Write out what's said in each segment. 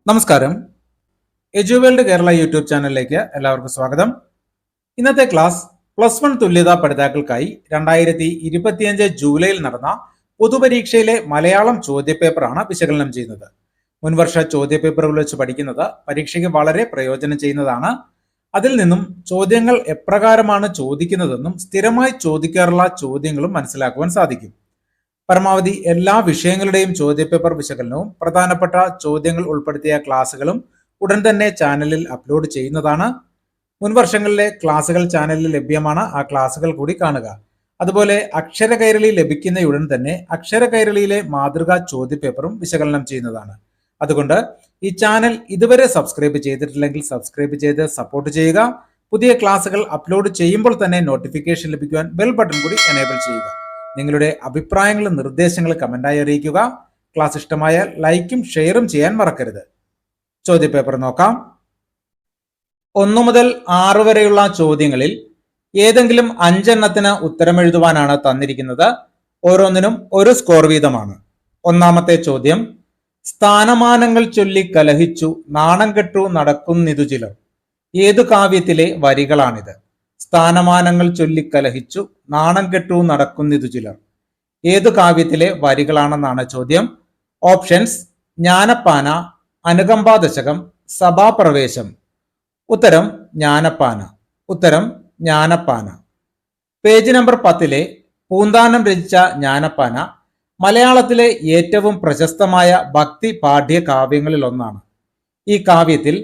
നമസ്കാരം. എജുവേൾഡ് കേരള യൂട്യൂബ് ചാനലിലേക്ക് എല്ലാവർക്കും സ്വാഗതം. ഇന്നത്തെ ക്ലാസ് +1 തുല്യതാ പഠിതാക്കൾക്കായി 2025 ജൂലൈയിൽ നടന്ന പൊതുപരീക്ഷയിലെ മലയാളം ചോദ്യപേപ്പറാണ് വിശകലനം ചെയ്യുന്നത്. മുൻവർഷ ചോദ്യപേപ്പറുകൾ വെച്ച് പഠിക്കുന്നത് പരീക്ഷയ്ക്ക് വളരെ പ്രയോജനം ചെയ്യുന്നതാണ്. അതിൽ നിന്നും ചോദ്യങ്ങൾ എപ്രകാരമാണ് ചോദിക്കുന്നതെന്നും സ്ഥിരമായി ചോദിക്കാറുള്ള ചോദ്യങ്ങളും മനസ്സിലാക്കുവാൻ സാധിക്കും. പരമാവധി എല്ലാ വിഷയങ്ങളുടെയും ചോദ്യപേപ്പർ വിശകലനവും പ്രധാനപ്പെട്ട ചോദ്യങ്ങൾ ഉൾപ്പെടുത്തിയ ക്ലാസ്സുകളും ഉടൻ തന്നെ ചാനലിൽ അപ്ലോഡ് ചെയ്യുന്നതാണ്. മുൻവർഷങ്ങളിലെ ക്ലാസ്സുകൾ ചാനലിൽ ലഭ്യമാണ്. ആ ക്ലാസ്സുകൾ കൂടി കാണുക. അതുപോലെ അക്ഷര കൈരളി ലഭിക്കുന്നയുടൻ തന്നെ അക്ഷര കൈരളിയിലെ മാതൃകാ ചോദ്യപേപ്പറും വിശകലനം ചെയ്യുന്നതാണ്. അതുകൊണ്ട് ഈ ചാനൽ ഇതുവരെ സബ്സ്ക്രൈബ് ചെയ്തിട്ടില്ലെങ്കിൽ സബ്സ്ക്രൈബ് ചെയ്ത് സപ്പോർട്ട് ചെയ്യുക. പുതിയ ക്ലാസ്സുകൾ അപ്ലോഡ് ചെയ്യുമ്പോൾ തന്നെ നോട്ടിഫിക്കേഷൻ ലഭിക്കുവാൻ ബെൽ ബട്ടൺ കൂടി എനേബിൾ ചെയ്യുക. നിങ്ങളുടെ അഭിപ്രായങ്ങളും നിർദ്ദേശങ്ങളും കമന്റായി അറിയിക്കുക. ക്ലാസ് ഇഷ്ടമായാൽ ലൈക്കും ഷെയറും ചെയ്യാൻ മറക്കരുത്. ചോദ്യപേപ്പർ നോക്കാം. 1 മുതൽ 6 വരെയുള്ള ചോദ്യങ്ങളിൽ ഏതെങ്കിലും 5 എണ്ണത്തിന് ഉത്തരമെഴുതുവാനാണ് തന്നിരിക്കുന്നത്. ഓരോന്നിനും ഒരു സ്കോർ വീതമാണ്. ഒന്നാമത്തെ ചോദ്യം, സ്ഥാനമാനങ്ങൾ ചൊല്ലി കലഹിച്ചു നാണം കെട്ടു നടക്കുന്നിതു ചിലർ. ഏതു കാവ്യത്തിലെ വരികളാണിത്? സ്ഥാനമാനങ്ങൾ ചൊല്ലിക്കലഹിച്ചു നാണം കെട്ടു നടക്കുന്നിതു ചിലർ. ഏതു കാവ്യത്തിലെ വരികളാണെന്നാണ് ചോദ്യം. ഓപ്ഷൻസ്: ജ്ഞാനപ്പാന, അനുകമ്പാദശകം, സഭാപ്രവേശം. ഉത്തരം ജ്ഞാനപ്പാന. ഉത്തരം ജ്ഞാനപ്പാന. പേജ് നമ്പർ 10 പൂന്താനം രചിച്ച ജ്ഞാനപ്പാന മലയാളത്തിലെ ഏറ്റവും പ്രശസ്തമായ ഭക്തി പാഠ്യ കാവ്യങ്ങളിൽ ഒന്നാണ്. ഈ കാവ്യത്തിൽ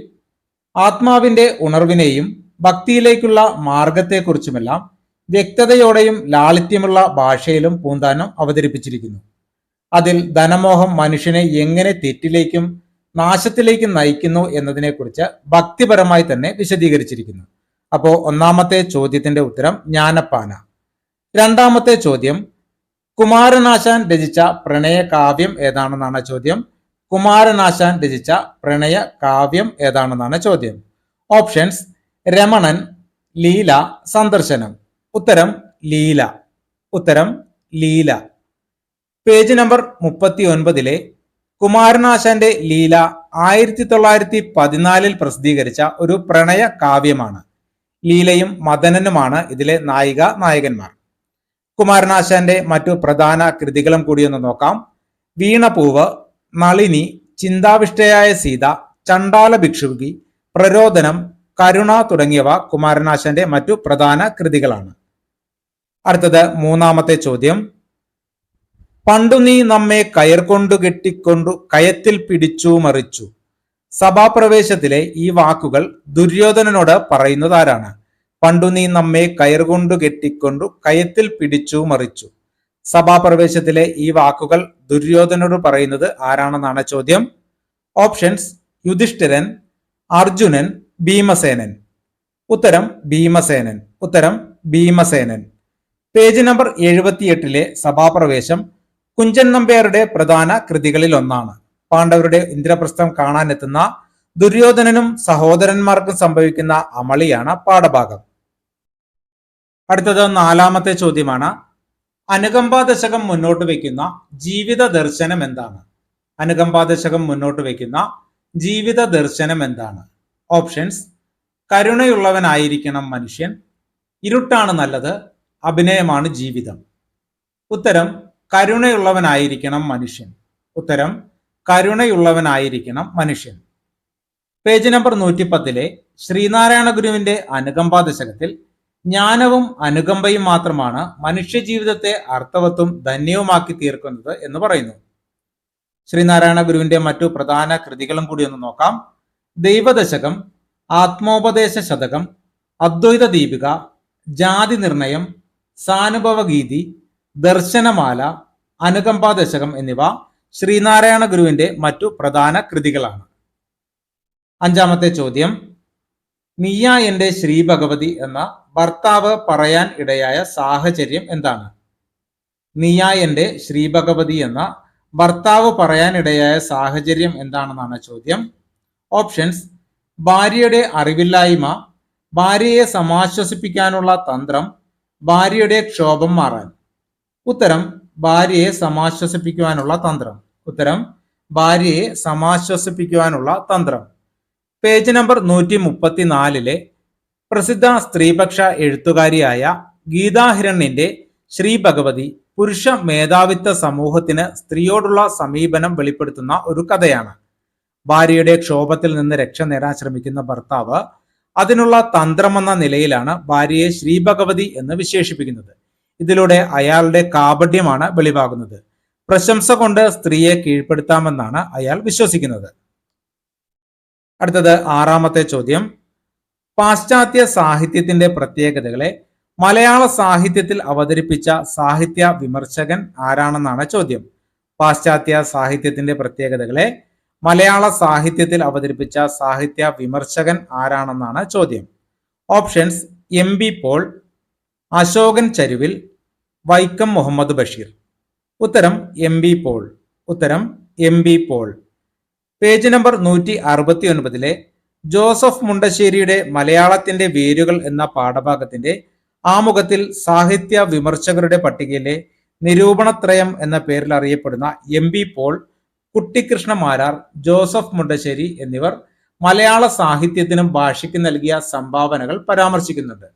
ആത്മാവിന്റെ ഉണർവിനെയും ഭക്തിയിലേക്കുള്ള മാർഗത്തെക്കുറിച്ചുമെല്ലാം വ്യക്തതയോടെയും ലാളിത്യമുള്ള ഭാഷയിലും പൂന്താനം അവതരിപ്പിച്ചിരിക്കുന്നു. അതിൽ ധനമോഹം മനുഷ്യനെ എങ്ങനെ തെറ്റിലേക്കും നാശത്തിലേക്കും നയിക്കുന്നു എന്നതിനെക്കുറിച്ച് ഭക്തിപരമായി തന്നെ വിശദീകരിച്ചിരിക്കുന്നു. അപ്പോൾ ഒന്നാമത്തെ ചോദ്യത്തിന്റെ ഉത്തരം ജ്ഞാനപ്പാന. രണ്ടാമത്തെ ചോദ്യം, കുമാരനാശാൻ രചിച്ച പ്രണയ കാവ്യം ഏതാണെന്നാണ് ചോദ്യം. കുമാരനാശാൻ രചിച്ച പ്രണയ കാവ്യം ഏതാണെന്നാണ് ചോദ്യം. ഓപ്ഷൻസ്: രമണൻ, ലീല, സന്ദർശനം. ഉത്തരം ലീല. ഉത്തരം ലീല. പേജ് നമ്പർ 39 കുമാരനാശാന്റെ ലീല 1914 പ്രസിദ്ധീകരിച്ച ഒരു പ്രണയ കാവ്യമാണ്. ലീലയും മദനനുമാണ് ഇതിലെ നായിക നായകന്മാർ. കുമാരനാശാന്റെ മറ്റു പ്രധാന കൃതികളും കൂടിയൊന്ന് നോക്കാം. വീണപൂവ്, നളിനി, ചിന്താവിഷ്ടയായ സീത, ചണ്ടാല ഭിക്ഷുകി, പ്രരോദനം, കരുണ തുടങ്ങിയവ കുമാരനാശാന്റെ മറ്റു പ്രധാന കൃതികളാണ്. അടുത്തത് മൂന്നാമത്തെ ചോദ്യം, പണ്ടു നീ നമ്മെ കയർ കൊണ്ടു കെട്ടിക്കൊണ്ടു കയത്തിൽ പിടിച്ചു മറിച്ചു. സഭാപ്രവേശത്തിലെ ഈ വാക്കുകൾ ദുര്യോധനനോട് പറയുന്നതാരാണ്? പണ്ടു നീ നമ്മെ കയർ കൊണ്ടു കെട്ടിക്കൊണ്ടു കയത്തിൽ പിടിച്ചു മറിച്ചു. സഭാപ്രവേശത്തിലെ ഈ വാക്കുകൾ ദുര്യോധനോട് പറയുന്നത് ആരാണെന്നാണ് ചോദ്യം. ഓപ്ഷൻസ്: യുധിഷ്ഠിരൻ, അർജുനൻ, ഭീമസേനൻ. ഉത്തരം ഭീമസേനൻ. ഉത്തരം ഭീമസേനൻ. പേജ് നമ്പർ 78 സഭാപ്രവേശം കുഞ്ചൻ നമ്പ്യാരുടെ പ്രധാന കൃതികളിൽ ഒന്നാണ്. പാണ്ഡവരുടെ ഇന്ദ്രപ്രസ്ഥം കാണാനെത്തുന്ന ദുര്യോധനനും സഹോദരന്മാർക്കും സംഭവിക്കുന്ന അമളിയാണ് പാഠഭാഗം. അടുത്തത് നാലാമത്തെ ചോദ്യമാണ്. അനുകമ്പാദശകം മുന്നോട്ട് വയ്ക്കുന്ന ജീവിത ദർശനം എന്താണ്? അനുകമ്പാദശകം മുന്നോട്ട് വയ്ക്കുന്ന ജീവിത ദർശനം എന്താണ്? ഓപ്ഷൻസ്: കരുണയുള്ളവനായിരിക്കണം മനുഷ്യൻ, ഇരുട്ടാണ് നല്ലത്, അഭിനയമാണ് ജീവിതം. ഉത്തരം കരുണയുള്ളവനായിരിക്കണം മനുഷ്യൻ. ഉത്തരം കരുണയുള്ളവനായിരിക്കണം മനുഷ്യൻ. പേജ് നമ്പർ 110 ശ്രീനാരായണ ഗുരുവിന്റെ അനുകമ്പാദശകത്തിൽ ജ്ഞാനവും അനുകമ്പയും മാത്രമാണ് മനുഷ്യ ജീവിതത്തെ അർത്ഥവത്തും ധന്യവുമാക്കി തീർക്കുന്നത് എന്ന് പറയുന്നു. ശ്രീനാരായണ ഗുരുവിന്റെ മറ്റു പ്രധാന കൃതികളും കൂടി ഒന്ന് നോക്കാം. ദൈവദശകം, ആത്മോപദേശ ശതകം, അദ്വൈത ദീപിക, ജാതി നിർണയം, സാനുഭവഗീതി, ദർശനമാല, അനുകമ്പാദശകം എന്നിവ ശ്രീനാരായണ ഗുരുവിന്റെ മറ്റു പ്രധാന കൃതികളാണ്. അഞ്ചാമത്തെ ചോദ്യം, നീയ എന്റെ ശ്രീ ഭഗവതി എന്ന ഭർത്താവ് പറയാൻ ഇടയായ സാഹചര്യം എന്താണ്? നീയ എന്റെ ശ്രീ ഭഗവതി എന്ന ഭർത്താവ് പറയാൻ ഇടയായ സാഹചര്യം എന്താണെന്നാണ് ചോദ്യം. ഓപ്ഷൻസ്: ഭാര്യയുടെ അറിവില്ലായ്മ, ഭാര്യയെ സമാശ്വസിപ്പിക്കാനുള്ള തന്ത്രം, ഭാര്യയുടെ ക്ഷോഭം മാറാൻ. ഉത്തരം ഭാര്യയെ സമാശ്വസിപ്പിക്കുവാനുള്ള തന്ത്രം. ഉത്തരം ഭാര്യയെ സമാശ്വസിപ്പിക്കുവാനുള്ള തന്ത്രം. പേജ് നമ്പർ 134 പ്രസിദ്ധ സ്ത്രീപക്ഷ എഴുത്തുകാരിയായ ഗീതാ ഹിരണ്യന്റെ ശ്രീ ഭഗവതി പുരുഷ മേധാവിത്വ സമൂഹത്തിന് സ്ത്രീയോടുള്ള സമീപനം വെളിപ്പെടുത്തുന്ന ഒരു കഥയാണ്. ഭാര്യയുടെ ക്ഷോഭത്തിൽ നിന്ന് രക്ഷ നേടാൻ ശ്രമിക്കുന്ന ഭർത്താവ് അതിനുള്ള തന്ത്രമെന്ന നിലയിലാണ് ഭാര്യയെ ശ്രീ ഭഗവതി എന്ന് വിശേഷിപ്പിക്കുന്നത്. ഇതിലൂടെ അയാളുടെ കാപട്യമാണ് വെളിവാകുന്നത്. പ്രശംസ കൊണ്ട് സ്ത്രീയെ കീഴ്പ്പെടുത്താമെന്നാണ് അയാൾ വിശ്വസിക്കുന്നത്. അടുത്തത് 6ാമത്തെ ചോദ്യം. പാശ്ചാത്യ സാഹിത്യത്തിന്റെ പ്രത്യേകതകളെ മലയാള സാഹിത്യത്തിൽ അവതരിപ്പിച്ച സാഹിത്യ വിമർശകൻ ആരാണെന്നാണ് ചോദ്യം. പാശ്ചാത്യ സാഹിത്യത്തിന്റെ പ്രത്യേകതകളെ മലയാള സാഹിത്യത്തിൽ അവതരിപ്പിച്ച സാഹിത്യ വിമർശകൻ ആരാണെന്നാണ് ചോദ്യം. ഓപ്ഷൻസ്: എം.ബി. പോൾ, അശോകൻ ചരുവിൽ, വൈക്കം മുഹമ്മദ് ബഷീർ. ഉത്തരം എം.ബി. പോൾ. ഉത്തരം എം.ബി. പോൾ. പേജ് നമ്പർ 169 ജോസഫ് മുണ്ടശ്ശേരിയുടെ മലയാളത്തിന്റെ വേരുകൾ എന്ന പാഠഭാഗത്തിന്റെ ആമുഖത്തിൽ സാഹിത്യ വിമർശകരുടെ പട്ടികയിലെ നിരൂപണത്രയം എന്ന പേരിൽ അറിയപ്പെടുന്ന എം.ബി. പോൾ, കുട്ടിക്കൃഷ്ണ മാരാർ, ജോസഫ് മുണ്ടശ്ശേരി എന്നിവർ മലയാള സാഹിത്യത്തിനും ഭാഷയ്ക്കും നൽകിയ സംഭാവനകൾ പരാമർശിക്കുന്നുണ്ട്.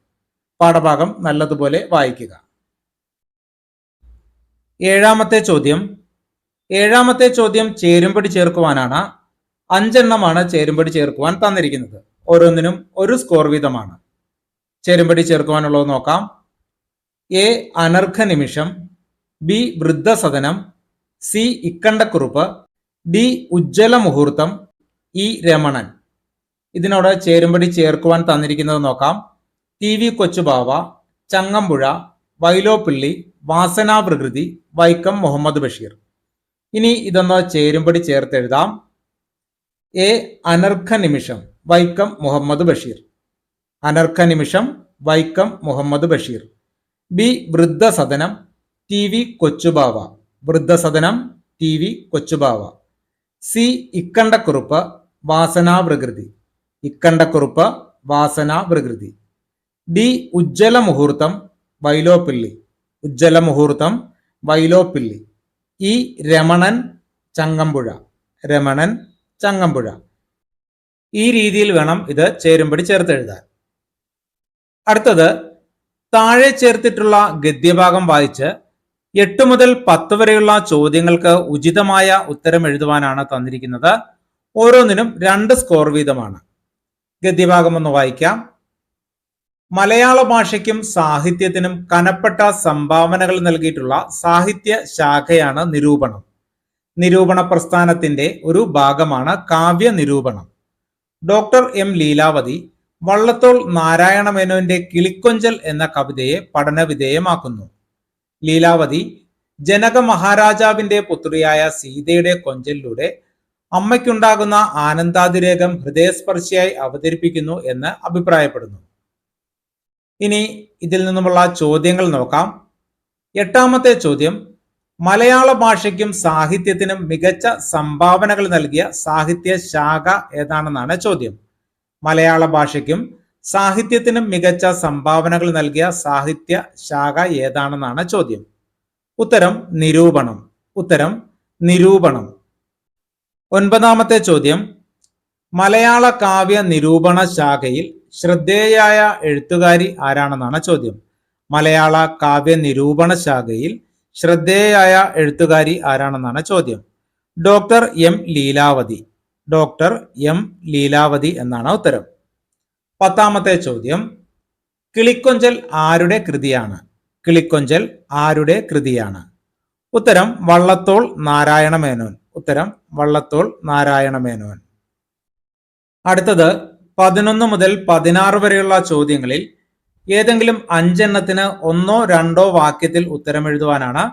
പാഠഭാഗം നല്ലതുപോലെ വായിക്കുക. 7ാമത്തെ ചോദ്യം. 7ാമത്തെ ചോദ്യം ചേരുംപടി ചേർക്കുവാനാണ്. 5 എണ്ണമാണ് ചേരുംപടി ചേർക്കുവാൻ തന്നിരിക്കുന്നത്. ഓരോന്നിനും ഒരു സ്കോർ വീതമാണ്. ചേരുംപടി ചേർക്കുവാനുള്ളത് നോക്കാം. എ. അനർഘ നിമിഷം, ബി. വൃദ്ധസദനം, സി. ഇക്കണ്ടക്കുറുപ്പ്, ഡി. ഉജ്ജ്വല മുഹൂർത്തം, ഇ. രമണൻ. ഇതിനോട് ചേരുംപടി ചേർക്കുവാൻ തന്നിരിക്കുന്നത് നോക്കാം. ടി. വി. കൊച്ചുബാവ, ചങ്ങമ്പുഴ, വൈലോപ്പിള്ളി, വാസനാപ്രകൃതി, വൈക്കം മുഹമ്മദ് ബഷീർ. ഇനി ഇതൊന്ന് ചേരുംപടി ചേർത്തെഴുതാം. A. Anargha Nimisham, Vaikom Muhammad Basheer. Anargha Nimisham, Vaikom Muhammad Basheer. B. Vriddhasadanam, T. V. Kochubava. Vriddhasadanam, T. V. Kochubava. C. Ikkandakurup, Vasanaprakrithi. Ikkandakurup, Vasanaprakrithi. D. Ujjwala Muhurtham, Vyloppilli. Ujjwala Muhurtham, Vyloppilli. E. Ramanan, Changampuzha. Ramanan, Changampuzha. ഈ രീതിയിൽ വേണം ഇത് ചേരുംപടി ചേർത്തെഴുതാൻ. അടുത്തത് താഴെ ചേർത്തിട്ടുള്ള ഗദ്യഭാഗം വായിച്ച് 8 മുതൽ 10 വരെയുള്ള ചോദ്യങ്ങൾക്ക് ഉചിതമായ ഉത്തരം എഴുതുവാനാണ് തന്നിരിക്കുന്നത്. ഓരോന്നിനും 2 സ്കോർ വീതമാണ്. ഗദ്യഭാഗം ഒന്ന് വായിക്കാം. മലയാള ഭാഷയ്ക്കും സാഹിത്യത്തിനും കനപ്പെട്ട സംഭാവനകൾ നൽകിയിട്ടുള്ള സാഹിത്യ ശാഖയാണ് നിരൂപണം. നിരൂപണ പ്രസ്ഥാനത്തിന്റെ ഒരു ഭാഗമാണ് കാവ്യ നിരൂപണം. ഡോക്ടർ എം ലീലാവതി വള്ളത്തോൾ നാരായണ മേനോന്റെ കിളിക്കൊഞ്ചൽ എന്ന കവിതയെ പഠനവിധേയമാക്കുന്നു. ലീലാവതി ജനക മഹാരാജാവിന്റെ പുത്രിയായ സീതയുടെ കൊഞ്ചലിലൂടെ അമ്മയ്ക്കുണ്ടാകുന്ന ആനന്ദാതിരേകം ഹൃദയസ്പർശിയായി അവതരിപ്പിക്കുന്നു എന്ന് അഭിപ്രായപ്പെടുന്നു. ഇനി ഇതിൽ നിന്നുമുള്ള ചോദ്യങ്ങൾ നോക്കാം. 8ാമത്തെ ചോദ്യം. മലയാള ഭാഷയ്ക്കും സാഹിത്യത്തിനും മികച്ച സംഭാവനകൾ നൽകിയ സാഹിത്യ ശാഖ ഏതാണെന്നാണ് ചോദ്യം. മലയാള ഭാഷയ്ക്കും സാഹിത്യത്തിനും മികച്ച സംഭാവനകൾ നൽകിയ സാഹിത്യ ശാഖ ഏതാണെന്നാണ് ചോദ്യം. ഉത്തരം നിരൂപണം. ഉത്തരം നിരൂപണം. 9ാമത്തെ ചോദ്യം. മലയാള കാവ്യ നിരൂപണ ശാഖയിൽ ശ്രദ്ധേയായ എഴുത്തുകാരി ആരാണെന്നാണ് ചോദ്യം. മലയാള കാവ്യ നിരൂപണ ശാഖയിൽ ശ്രദ്ധേയായ എഴുത്തുകാരി ആരാണെന്നാണ് ചോദ്യം. Doctor M Leelavathi. Doctor M Leelavathi എന്നാണ് ഉത്തരം. 10ാമത്തെ ചോദ്യം. കിളിക്കൊഞ്ചൽ ആരുടെ കൃതിയാണ്? കിളിക്കൊഞ്ചൽ ആരുടെ കൃതിയാണ്? ഉത്തരം വള്ളത്തോൾ നാരായണ മേനോൻ. ഉത്തരം വള്ളത്തോൾ നാരായണ മേനോൻ. അടുത്തത് 11 മുതൽ 16 വരെയുള്ള ചോദ്യങ്ങളിൽ ഏതെങ്കിലും 5 എണ്ണത്തിന് 1 or 2 വാക്യത്തിൽ ഉത്തരം എഴുതുവാനാണ്.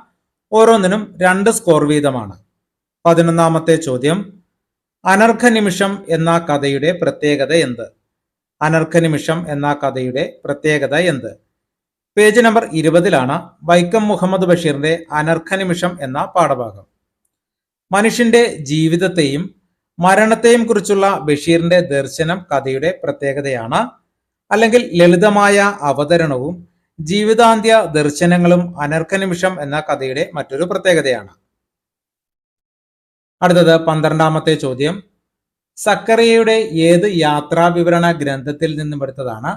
ഓരോന്നിനും 2 സ്കോർ വീതമാണ്. 11ാമത്തെ ചോദ്യം. അനർഘ നിമിഷം എന്ന കഥയുടെ പ്രത്യേകത എന്ത്? അനർഘ നിമിഷം എന്ന കഥയുടെ പ്രത്യേകത എന്ത്? പേജ് നമ്പർ 20 വൈക്കം മുഹമ്മദ് ബഷീറിന്റെ അനർഘ നിമിഷം എന്ന പാഠഭാഗം. മനുഷ്യന്റെ ജീവിതത്തെയും മരണത്തെയും കുറിച്ചുള്ള ബഷീറിന്റെ ദർശനം കഥയുടെ പ്രത്യേകതയാണ്. അല്ലെങ്കിൽ ലളിതമായ അവതരണവും ജീവിതാന്ത്യ ദർശനങ്ങളും അനർഘ നിമിഷം എന്ന കഥയുടെ മറ്റൊരു പ്രത്യേകതയാണ്. അടുത്തത് 12ാമത്തെ ചോദ്യം. സക്കറിയയുടെ ഏത് യാത്രാവിവരണ ഗ്രന്ഥത്തിൽ നിന്നും എടുത്തതാണ്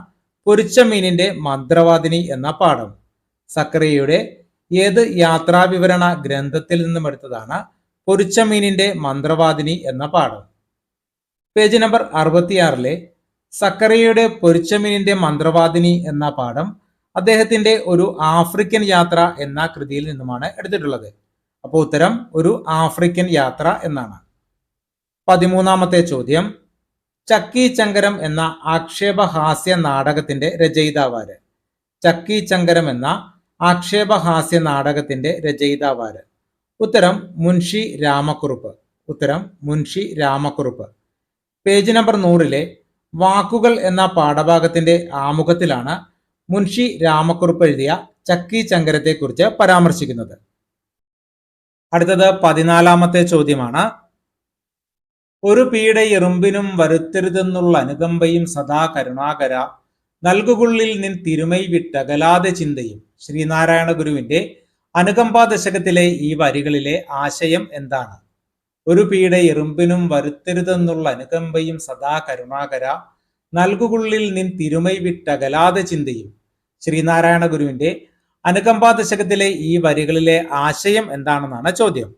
പൊരിച്ച മീനിന്റെ മന്ത്രവാദിനി എന്ന പാഠം? സക്കറിയയുടെ ഏത് യാത്രാവിവരണ ഗ്രന്ഥത്തിൽ നിന്നും എടുത്തതാണ് പൊരിച്ച മീനിന്റെ മന്ത്രവാദിനി എന്ന പാഠം? പേജ് നമ്പർ 66 സക്കറിയയുടെ പൊരിച്ച മീനിന്റെ മന്ത്രവാദിനി എന്ന പാഠം അദ്ദേഹത്തിന്റെ ഒരു ആഫ്രിക്കൻ യാത്ര എന്ന കൃതിയിൽ നിന്നുമാണ് എടുത്തിട്ടുള്ളത്. അപ്പോൾ ഉത്തരം ഒരു ആഫ്രിക്കൻ യാത്ര എന്നാണ്. 13ാമത്തെ ചോദ്യം. ചക്കി ചങ്കരം എന്ന ആക്ഷേപഹാസ്യ നാടകത്തിന്റെ രചയിതാവാര്? ചക്കി ചങ്കരം എന്ന ആക്ഷേപഹാസ്യ നാടകത്തിന്റെ രചയിതാവാര്? ഉത്തരം മുൻഷി രാമക്കുറുപ്പ്. ഉത്തരം മുൻഷി രാമക്കുറുപ്പ്. പേജ് നമ്പർ 100 വാക്കുകൾ എന്ന പാഠഭാഗത്തിന്റെ ആമുഖത്തിലാണ് മുൻഷി രാമക്കുറുപ്പ് എഴുതിയ ചക്കി ചങ്കരത്തെ കുറിച്ച് പരാമർശിക്കുന്നത്. അടുത്തത് 14ാമത്തെ ചോദ്യമാണ്. ഒരു പീഡ എറുമ്പിനും വരുത്തരുതെന്നുള്ള അനുകമ്പയും സദാ കരുണാകര നൽകുകുള്ളിൽ നിൻ തിരുമൈ വിട്ടകലാതെ ചിന്തയും. ശ്രീനാരായണ ഗുരുവിന്റെ അനുകമ്പാ ദശകത്തിലെ ഈ വരികളിലെ ആശയം എന്താണ്? ഒരു പീഡ എറുമ്പിനും വരുത്തരുതെന്നുള്ള അനുകമ്പയും സദാ കരുണാകര നൽകുകുള്ളിൽ നിൻ തിരുമൈ വിട്ടകലാതെ ചിന്തയും. ശ്രീനാരായണ ഗുരുവിന്റെ അനുകമ്പാ ദശകത്തിലെ ഈ വരികളിലെ ആശയം എന്താണെന്നാണ് ചോദ്യം.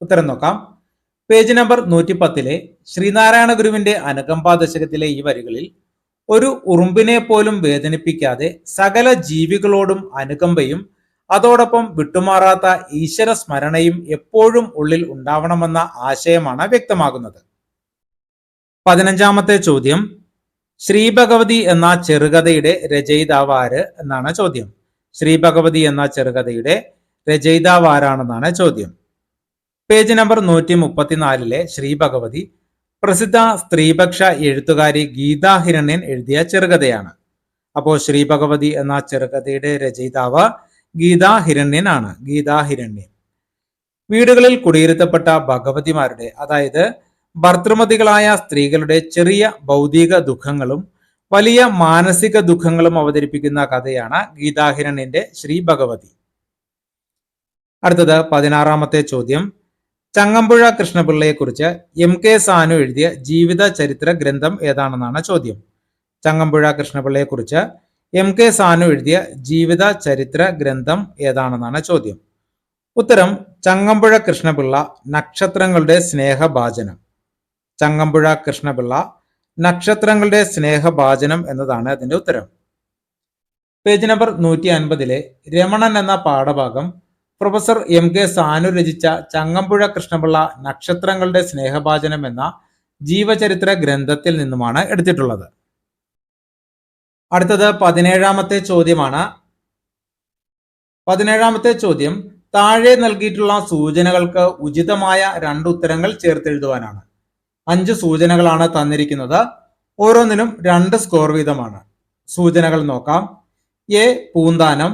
ഉത്തരം നോക്കാം. പേജ് നമ്പർ 110 ശ്രീനാരായണ ഗുരുവിന്റെ അനുകമ്പാ ദശകത്തിലെ ഈ വരികളിൽ ഒരു ഉറുമ്പിനെ പോലും വേദനിപ്പിക്കാതെ സകല ജീവികളോടും അനുകമ്പയും അതോടൊപ്പം വിട്ടുമാറാത്ത ഈശ്വര സ്മരണയും എപ്പോഴും ഉള്ളിൽ ഉണ്ടാവണമെന്ന ആശയമാണ് വ്യക്തമാകുന്നത്. 15ാമത്തെ ചോദ്യം. ശ്രീഭഗവതി എന്ന ചെറുകഥയുടെ രചയിതാവാര് എന്നാണ് ചോദ്യം. ശ്രീഭഗവതി എന്ന ചെറുകഥയുടെ രചയിതാവാരാണെന്നാണ് ചോദ്യം. പേജ് നമ്പർ 134 ശ്രീഭഗവതി പ്രസിദ്ധ സ്ത്രീപക്ഷ എഴുത്തുകാരി ഗീതാ ഹിരണ്യൻ എഴുതിയ ചെറുകഥയാണ്. അപ്പോൾ ശ്രീഭഗവതി എന്ന ചെറുകഥയുടെ രചയിതാവ് ഗീതാ ഹിരണ്യൻ ആണ്. ഗീതാ ഹിരണ്യൻ. വീടുകളിൽ കുടിയിരുത്തപ്പെട്ട ഭഗവതിമാരുടെ, അതായത് ഭർത്തൃമതികളായ സ്ത്രീകളുടെ ചെറിയ ഭൗതിക ദുഃഖങ്ങളും വലിയ മാനസിക ദുഃഖങ്ങളും അവതരിപ്പിക്കുന്ന കഥയാണ് ഗീതാ ഹിരണ്യന്റെ ശ്രീഭഗവതി. അടുത്തത് 16ാമത്തെ ചോദ്യം. ചങ്ങമ്പുഴ കൃഷ്ണപിള്ളയെ കുറിച്ച് MK സാനു എഴുതിയ ജീവിത ചരിത്ര ഗ്രന്ഥം ഏതാണെന്നാണ് ചോദ്യം. ചങ്ങമ്പുഴ കൃഷ്ണപിള്ളയെ കുറിച്ച് MK സാനു എഴുതിയ ജീവിത ചരിത്ര ഗ്രന്ഥം ഏതാണെന്നാണ് ചോദ്യം. ഉത്തരം ചങ്ങമ്പുഴ കൃഷ്ണപിള്ള നക്ഷത്രങ്ങളുടെ സ്നേഹഭാജനം. ചങ്ങമ്പുഴ കൃഷ്ണപിള്ള നക്ഷത്രങ്ങളുടെ സ്നേഹഭാജനം എന്നതാണ് അതിന്റെ ഉത്തരം. പേജ് നമ്പർ 150 രമണൻ എന്ന പാഠഭാഗം പ്രൊഫസർ MK സാനു രചിച്ച ചങ്ങമ്പുഴ കൃഷ്ണപിള്ള നക്ഷത്രങ്ങളുടെ സ്നേഹഭാജനം എന്ന ജീവചരിത്ര ഗ്രന്ഥത്തിൽ നിന്നുമാണ് എടുത്തിട്ടുള്ളത്. അടുത്തത് 17ാമത്തെ ചോദ്യമാണ്. 17ാമത്തെ ചോദ്യം താഴെ നൽകിയിട്ടുള്ള സൂചനകൾക്ക് ഉചിതമായ 2 ഉത്തരങ്ങൾ ചേർത്തെഴുതുവാനാണ്. 5 സൂചനകളാണ് തന്നിരിക്കുന്നത്. ഓരോന്നിനും 2 സ്കോർ വീതമാണ്. സൂചനകൾ നോക്കാം. A Poonthanam,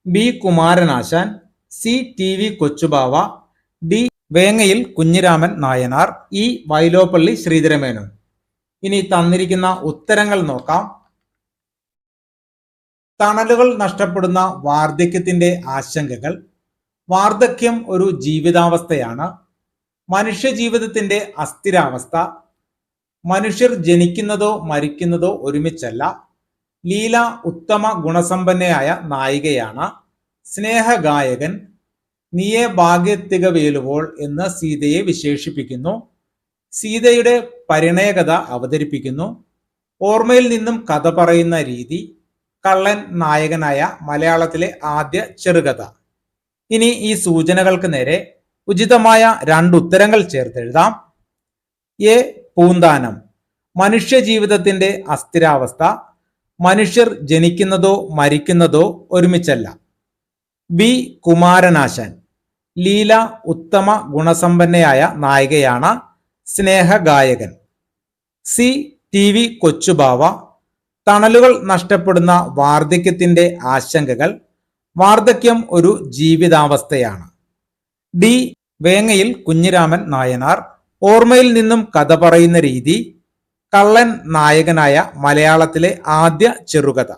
B Kumaranasan, C TV Kochubava, D Vengayil Kunhiraman Nayanar, E Vyloppilli Sreedhara Menon. ഇനി തന്നിരിക്കുന്ന ഉത്തരങ്ങൾ നോക്കാം. തണലുകൾ നഷ്ടപ്പെടുന്ന വാർദ്ധക്യത്തിന്റെ ആശങ്കകൾ. വാർദ്ധക്യം ഒരു ജീവിതാവസ്ഥയാണ്. മനുഷ്യ ജീവിതത്തിന്റെ അസ്ഥിരാവസ്ഥ. മനുഷ്യർ ജനിക്കുന്നതോ മരിക്കുന്നതോ ഒരുമിച്ചല്ല. ലീല ഉത്തമ ഗുണസമ്പന്നയായ നായികയാണ്. സ്നേഹഗായകൻ. നീയെ ഭാഗ്യത്തികവേലുവോൾ എന്ന് സീതയെ വിശേഷിപ്പിക്കുന്നു. സീതയുടെ പരിണയകഥ അവതരിപ്പിക്കുന്നു. ഓർമ്മയിൽ നിന്നും കഥ പറയുന്ന രീതി. കള്ളൻ നായകനായ മലയാളത്തിലെ ആദ്യ ചെറുകഥ. ഇനി ഈ സൂചനകൾക്ക് നേരെ ഉചിതമായ 2 ഉത്തരങ്ങൾ ചേർത്തെഴുതാം. A പൂന്താനം മനുഷ്യ ജീവിതത്തിന്റെ അസ്ഥിരാവസ്ഥ. മനുഷ്യർ ജനിക്കുന്നതോ മരിക്കുന്നതോ ഒരുമിച്ചല്ല. B കുമാരനാശാൻ ലീല ഉത്തമ ഗുണസമ്പന്നയായ നായികയാണ്. സ്നേഹഗായകൻ. C TV കൊച്ചുബാവ തണലുകൾ നഷ്ടപ്പെടുന്ന വാർദ്ധക്യത്തിന്റെ ആശങ്കകൾ. വാർദ്ധക്യം ഒരു ജീവിതാവസ്ഥയാണ്. D വേങ്ങയിൽ കുഞ്ഞിരാമൻ നായനാർ ഓർമ്മയിൽ നിന്നും കഥ പറയുന്ന രീതി. കള്ളൻ നായകനായ മലയാളത്തിലെ ആദ്യ ചെറുകഥ.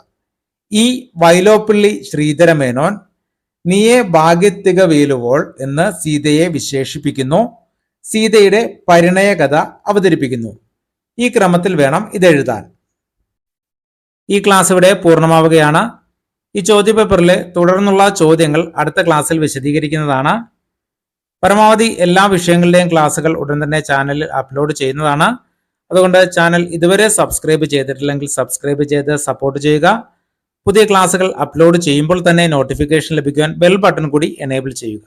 E വൈലോപ്പിള്ളി ശ്രീധരമേനോൻ നീയെ ഭാഗ്യത്തികവേലുവോൾ എന്ന് സീതയെ വിശേഷിപ്പിക്കുന്നു. സീതയുടെ പരിണയകഥ അവതരിപ്പിക്കുന്നു. ഈ ക്രമത്തിൽ വേണം ഇതെഴുതാൻ. ഈ ക്ലാസ് ഇവിടെ പൂർണ്ണമാവുകയാണ്. ഈ ചോദ്യപേപ്പറിലെ തുടർന്നുള്ള ചോദ്യങ്ങൾ അടുത്ത ക്ലാസ്സിൽ വിശദീകരിക്കുന്നതാണ്. പരമാവധി എല്ലാ വിഷയങ്ങളുടെയും ക്ലാസ്സുകൾ ഉടൻ തന്നെ ചാനലിൽ അപ്ലോഡ് ചെയ്യുന്നതാണ്. അതുകൊണ്ട് ചാനൽ ഇതുവരെ സബ്സ്ക്രൈബ് ചെയ്തിട്ടില്ലെങ്കിൽ സബ്സ്ക്രൈബ് ചെയ്ത് സപ്പോർട്ട് ചെയ്യുക. പുതിയ ക്ലാസ്സുകൾ അപ്ലോഡ് ചെയ്യുമ്പോൾ തന്നെ നോട്ടിഫിക്കേഷൻ ലഭിക്കുവാൻ ബെൽ ബട്ടൺ കൂടി എനേബിൾ ചെയ്യുക.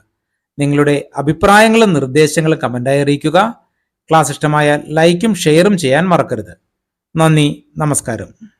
നിങ്ങളുടെ അഭിപ്രായങ്ങളും നിർദ്ദേശങ്ങളും കമന്റായി അറിയിക്കുക. ക്ലാസ് ഇഷ്ടമായാൽ ലൈക്കും ഷെയറും ചെയ്യാൻ മറക്കരുത്. നന്ദി, നമസ്കാരം.